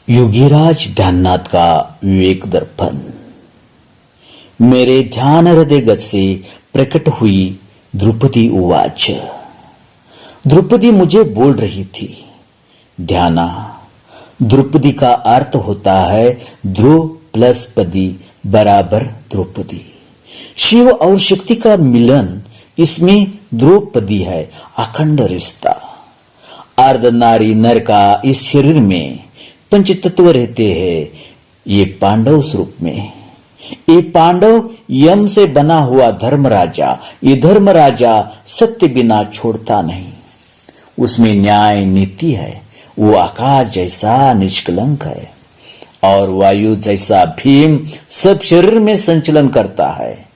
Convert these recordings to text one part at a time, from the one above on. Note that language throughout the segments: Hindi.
योगीराज ध्याननाथ का विवेक दर्पण। मेरे ध्यान हृदय गत से प्रकट हुई द्रौपदी उवाच। द्रौपदी मुझे बोल रही थी, ध्याना। द्रौपदी का अर्थ होता है ध्रुव प्लस पदी बराबर द्रौपदी। शिव और शक्ति का मिलन, इसमें द्रौपदी है अखंड रिश्ता। अर्ध नारी नर का इस शरीर में पंचतत्व रहते हैं, ये पांडव स्वरूप में। ये पांडव यम से बना हुआ धर्मराजा, ये धर्मराजा सत्य बिना छोड़ता नहीं। उसमें न्याय नीति है, वो आकाश जैसा निष्कलंक है और वायु जैसा भीम सब शरीर में संचलन करता है।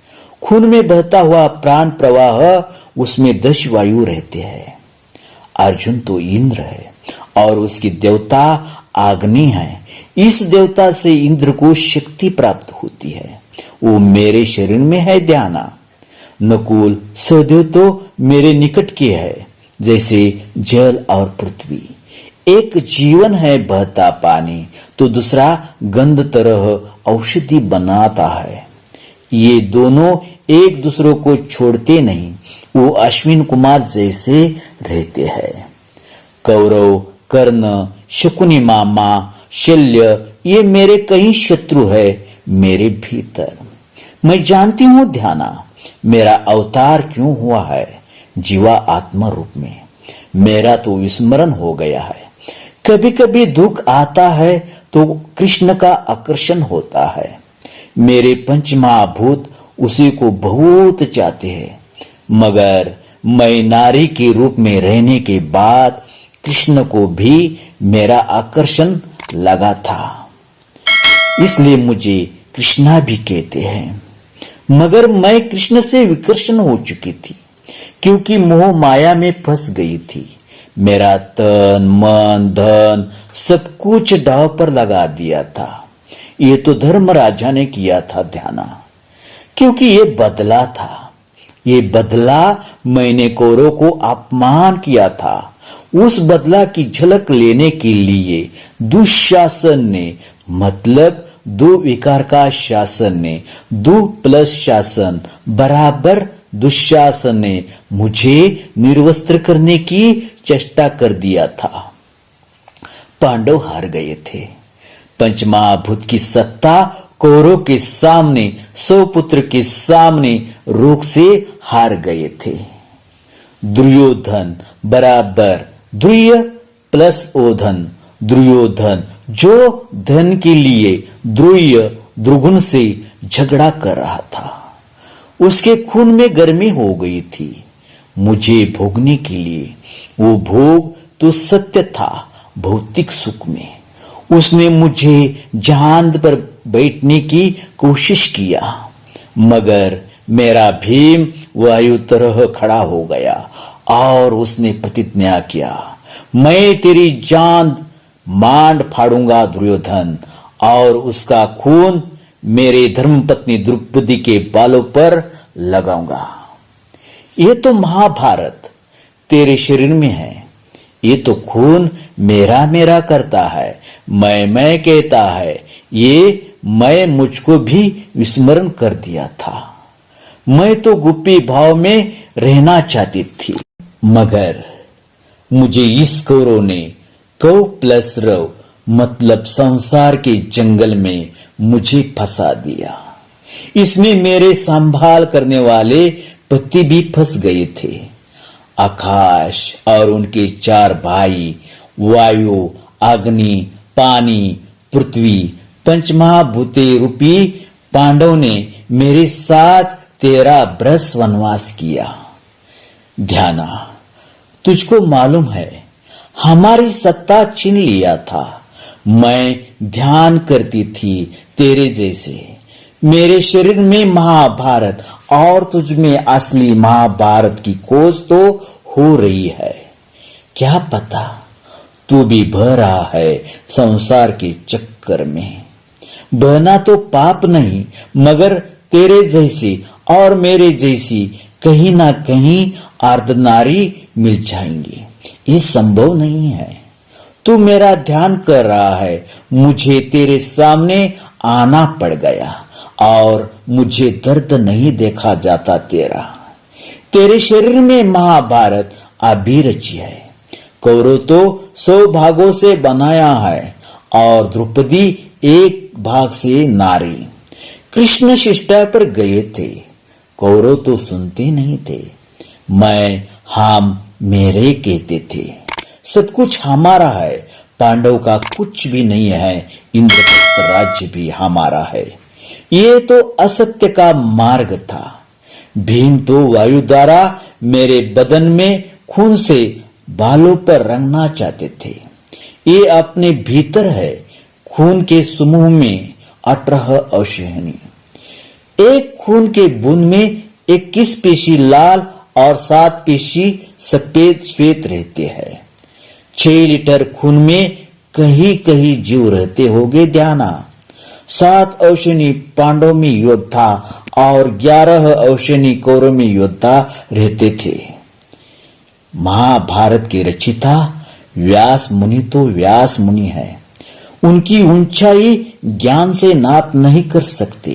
खून में बहता हुआ प्राण प्रवाह, उसमें 10 वायु रहते हैं। अर्जुन तो इंद्र है और उसकी देवता अग्नि है। इस देवता से इंद्र को शक्ति प्राप्त होती है, वो मेरे शरीर में है ध्याना। नकुल सहदेव तो मेरे निकट के है, जैसे जल और पृथ्वी। एक जीवन है बहता पानी, तो दूसरा गंध तरह औषधि बनाता है। ये दोनों एक दूसरे को छोड़ते नहीं, वो अश्विन कुमार जैसे रहते हैं। कौरव, कर्ण, शकुनी मामा, शल्य, ये मेरे कई शत्रु है मेरे भीतर। मैं जानती हूं ध्याना, मेरा अवतार क्यों हुआ है जीवा आत्मा रूप में। मेरा तो विस्मरण हो गया है। कभी कभी दुख आता है तो कृष्ण का आकर्षण होता है। मेरे पंचमहाभूत उसी को बहुत चाहते हैं, मगर मैं नारी के रूप में रहने के बाद कृष्ण को भी मेरा आकर्षण लगा था, इसलिए मुझे कृष्णा भी कहते हैं। मगर मैं कृष्ण से विकर्षण हो चुकी थी, क्योंकि मोह माया में फंस गई थी। मेरा तन मन धन सब कुछ दांव पर लगा दिया था। ये तो धर्मराजा ने किया था ध्याना, क्योंकि ये बदला था। ये बदला मैंने कौरव को अपमान किया था। उस बदला की झलक लेने के लिए दुशासन ने, मतलब 2 विकार का शासन ने, 2 प्लस शासन बराबर दुशासन ने मुझे निर्वस्त्र करने की चेष्टा कर दिया था। पांडव हार गए थे। पंचमहाभूत की सत्ता कौरव के सामने, 100 पुत्र के सामने रोक से हार गए थे। दुर्योधन बराबर द्रुय प्लस ओधन। दुर्योधन जो धन के लिए द्रुय द्रुगुण से झगड़ा कर रहा था, उसके खून में गर्मी हो गई थी मुझे भोगने के लिए। वो भोग तो सत्य था भौतिक सुख में। उसने मुझे जहां पर बैठने की कोशिश किया, मगर मेरा भीम वायु तरह खड़ा हो गया और उसने प्रतिज्ञा किया, मैं तेरी जान मांड फाड़ूंगा दुर्योधन, और उसका खून मेरे धर्मपत्नी द्रौपदी के बालों पर लगाऊंगा। ये तो महाभारत तेरे शरीर में है। ये तो खून मेरा मेरा करता है, मैं कहता है। ये मैं मुझको भी विस्मरण कर दिया था। मैं तो गुप्पी भाव में रहना चाहती थी, मगर मुझे इस कौरव ने कौ प्लस रव मतलब संसार के जंगल में मुझे फंसा दिया। इसमें मेरे संभाल करने वाले पति भी फंस गए थे। आकाश और उनके 4 भाई, वायु, अग्नि, पानी, पृथ्वी, पंचमहाभूते रूपी पांडव ने मेरे साथ 13 बरस वनवास किया। ध्याना, तुझको मालूम है हमारी सत्ता छीन लिया था। मैं ध्यान करती थी तेरे जैसे। मेरे शरीर में महाभारत और तुझ में असली महाभारत की खोज तो हो रही है। क्या पता तू भी बह रहा है संसार के चक्कर में। बहना तो पाप नहीं, मगर तेरे जैसी और मेरे जैसी कहीं ना कहीं अर्धनारी मिल जाएंगी। ये संभव नहीं है। तू मेरा ध्यान कर रहा है, मुझे तेरे सामने आना पड़ गया और मुझे दर्द नहीं देखा जाता तेरा। तेरे शरीर में महाभारत अभी रची है। कौरव तो 100 भागों से बनाया है और द्रौपदी एक भाग से नारी। कृष्ण शिष्टा पर गए थे, कौरव तो सुनते नहीं थे। मैं हम मेरे कहते थे। सब कुछ हमारा है, पांडव का कुछ भी नहीं है, इंद्रप्रस्थ राज्य भी हमारा है। ये तो असत्य का मार्ग था। भीम तो वायु द्वारा मेरे बदन में खून से बालों पर रंगना चाहते थे। ये अपने भीतर है, खून के समूह में 18 औषधि। एक खून के बूंद में 21 पेशी लाल और 7 पेशी सफेद श्वेत रहते हैं। 6 लीटर खून में कहीं कहीं जीव रहते होंगे ध्याना। 7 औषधि पांडव में योद्धा और 11 औषधि कौरव में योद्धा रहते थे। महाभारत के रचिता व्यास मुनि तो व्यास मुनि है। उनकी ऊंचाई ज्ञान से नाप नहीं कर सकते,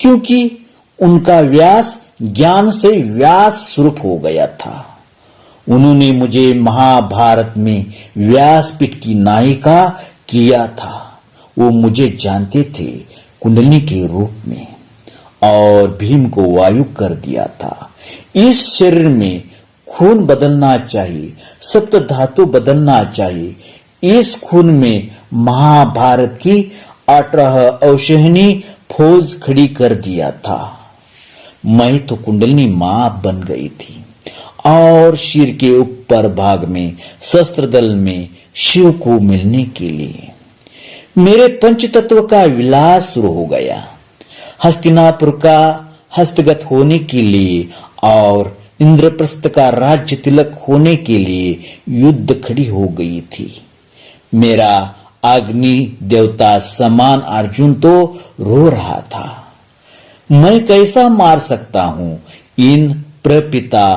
क्योंकि उनका व्यास ज्ञान से व्यास स्वरूप हो गया था। उन्होंने मुझे महाभारत में व्यासपीठ की नायिका किया था। वो मुझे जानते थे कुंडली के रूप में, और भीम को वायु कर दिया था। इस शरीर में खून बदलना चाहिए, सप्त धातु बदलना चाहिए। इस खून में महाभारत की 18 औषधि फौज खड़ी कर दिया था। मैं तो कुंडलिनी मां बन गई थी और सिर के ऊपर भाग में शस्त्र दल में शिव को मिलने के लिए मेरे पंचतत्व का विलास शुरू हो गया। हस्तिनापुर का हस्तगत होने के लिए और इंद्रप्रस्थ का राज्य तिलक होने के लिए युद्ध खड़ी हो गई थी। मेरा अग्नि देवता समान अर्जुन तो रो रहा था। मैं कैसा मार सकता हूं इन प्रपिता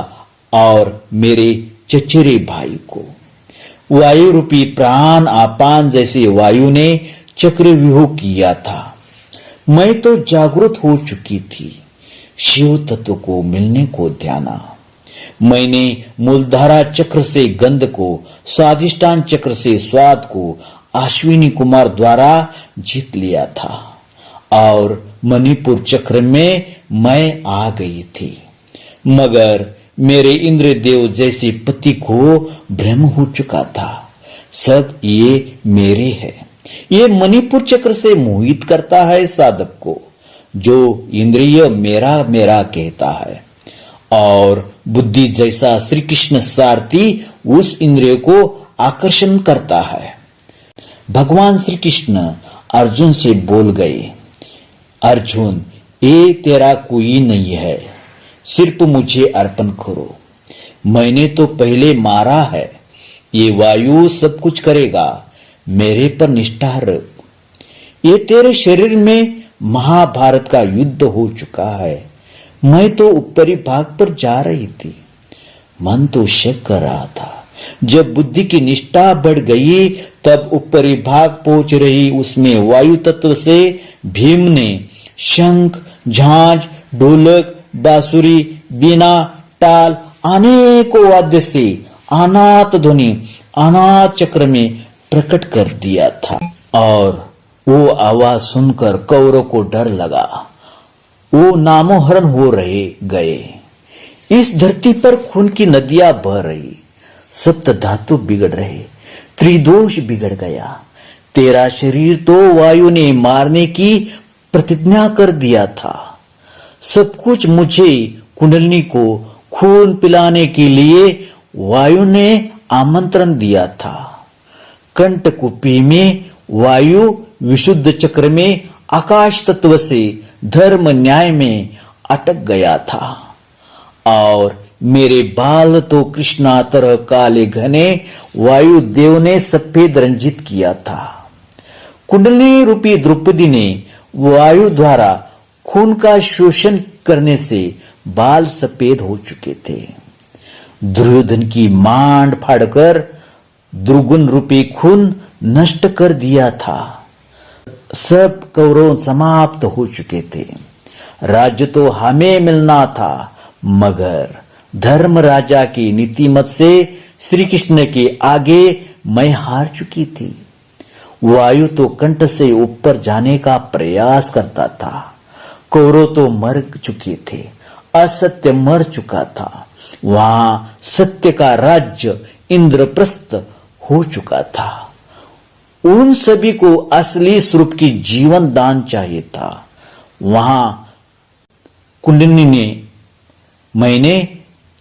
और मेरे चचेरे भाई को। वायु रूपी प्राण आपान जैसे वायु ने चक्रव्यूह किया था। मैं तो जागृत हो चुकी थी। शिव तत्व को मिलने को ध्याना। मैंने मूलधारा चक्र से गंध को, स्वादिष्टान चक्र से स्वाद को अश्विनी कुमार द्वारा जीत लिया था और मणिपुर चक्र में मैं आ गई थी। मगर मेरे इंद्रदेव जैसे पति को भ्रम हो चुका था। सब ये मेरे है। ये मणिपुर चक्र से मोहित करता है साधक को, जो इंद्रिय मेरा मेरा कहता है, और बुद्धि जैसा श्री कृष्ण सारथी उस इंद्रिय को आकर्षण करता है। भगवान श्री कृष्ण अर्जुन से बोल गए, अर्जुन ये तेरा कोई नहीं है, सिर्फ मुझे अर्पण करो। मैंने तो पहले मारा है, ये वायु सब कुछ करेगा, मेरे पर निष्ठा रख। ये तेरे शरीर में महाभारत का युद्ध हो चुका है। मैं तो ऊपरी भाग पर जा रही थी। मन तो शक कर रहा था। जब बुद्धि की निष्ठा बढ़ गई तब ऊपरी भाग पहुंच रही उसमें वायु तत्व से भीम ने शंख, झांझ, ढोलक, बांसुरी, बीना, टाल अनेकों वाद्य से अनाथ ध्वनि अनाथ चक्र में प्रकट कर दिया था। और वो आवाज सुनकर कौरव को डर लगा। वो नामोहरण हो रहे गए। इस धरती पर खून की नदियां बह रही, सप्त धातु बिगड़ रहे, त्रिदोष बिगड़ गया। तेरा शरीर तो वायु ने मारने की प्रतिज्ञा कर दिया था। सब कुछ मुझे कुंडलिनी को खून पिलाने के लिए वायु ने आमंत्रण दिया था। कंठकुपी में वायु विशुद्ध चक्र में आकाश तत्व से धर्म न्याय में अटक गया था, और मेरे बाल तो कृष्णा तरह काले घने वायु देव ने सफेद रंजित किया था। कुंडलिनी रूपी द्रौपदी ने वायु द्वारा खून का शोषण करने से बाल सफेद हो चुके थे। दुर्योधन की मांड फाड़कर दुर्गुण रूपी खून नष्ट कर दिया था। सब कौरव समाप्त हो चुके थे। राज्य तो हमें मिलना था, मगर धर्म राजा की नीतिमत से श्री कृष्ण के आगे मैं हार चुकी थी। वायु तो कंठ से ऊपर जाने का प्रयास करता था। कौरव तो मर चुके थे, असत्य मर चुका था। वहां सत्य का राज्य इंद्रप्रस्थ हो चुका था। उन सभी को असली स्वरूप की जीवन दान चाहिए था। वहां कुंडलिनी ने मैंने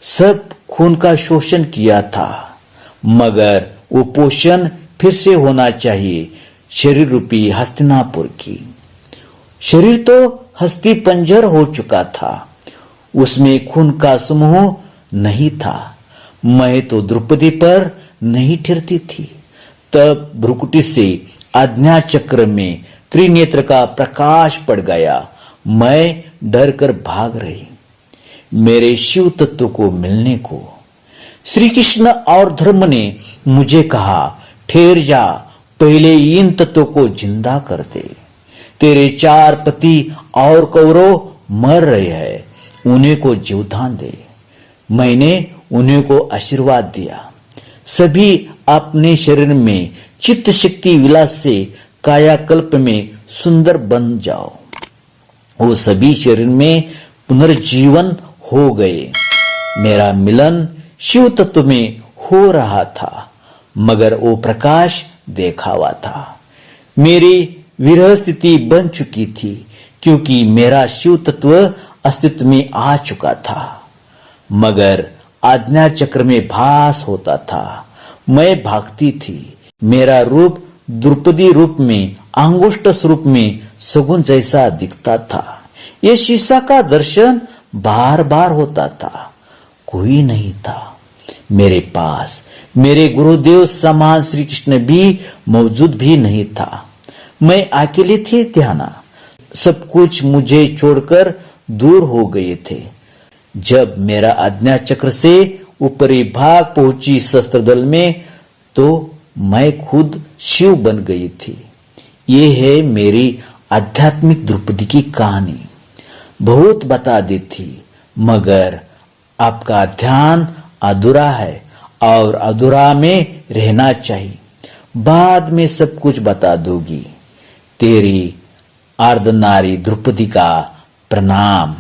सब खून का शोषण किया था, मगर वो पोषण फिर से होना चाहिए शरीर रूपी हस्तिनापुर की। शरीर तो हस्ती पंजर हो चुका था, उसमें खून का समूह नहीं था। मैं तो द्रौपदी पर नहीं ठहरती थी। तब भ्रुकुटी से आज्ञा चक्र में त्रिनेत्र का प्रकाश पड़ गया। मैं डर कर भाग रही मेरे शिव तत्व को मिलने को। श्री कृष्ण और धर्म ने मुझे कहा, ठहर जा, पहले इन तत्वों को जिंदा कर दे। तेरे 4 पति और कौरव मर रहे हैं, उन्हें को जीवदान दे। मैंने उन्हें को आशीर्वाद दिया। सभी अपने शरीर में चित्त शक्ति विलास से कायाकल्प में सुंदर बन जाओ। वो सभी शरीर में पुनर्जीवन हो गए। मेरा मिलन शिव तत्व में हो रहा था, मगर वो प्रकाश देखावा था। मेरी विरह स्थिति बन चुकी थी, क्योंकि मेरा शिव तत्व अस्तित्व में आ चुका था, मगर आज्ञा चक्र में भास होता था। मैं भागती थी। मेरा रूप द्रौपदी रूप में, अंगुष्ठ स्वरूप में सगुन जैसा दिखता था। ये शीशा का दर्शन बार बार होता था। कोई नहीं था मेरे पास। मेरे गुरुदेव समान श्री कृष्ण भी मौजूद भी नहीं था। मैं अकेली थी ध्याना। सब कुछ मुझे छोड़कर दूर हो गए थे। जब मेरा आज्ञा चक्र से ऊपरी भाग पहुंची शस्त्र दल में, तो मैं खुद शिव बन गई थी। ये है मेरी आध्यात्मिक द्रौपदी की कहानी। बहुत बता दी थी, मगर आपका ध्यान अधूरा है और अधूरा में रहना चाहिए। बाद में सब कुछ बता दूंगी। तेरी अर्धनारी द्रौपदी का प्रणाम।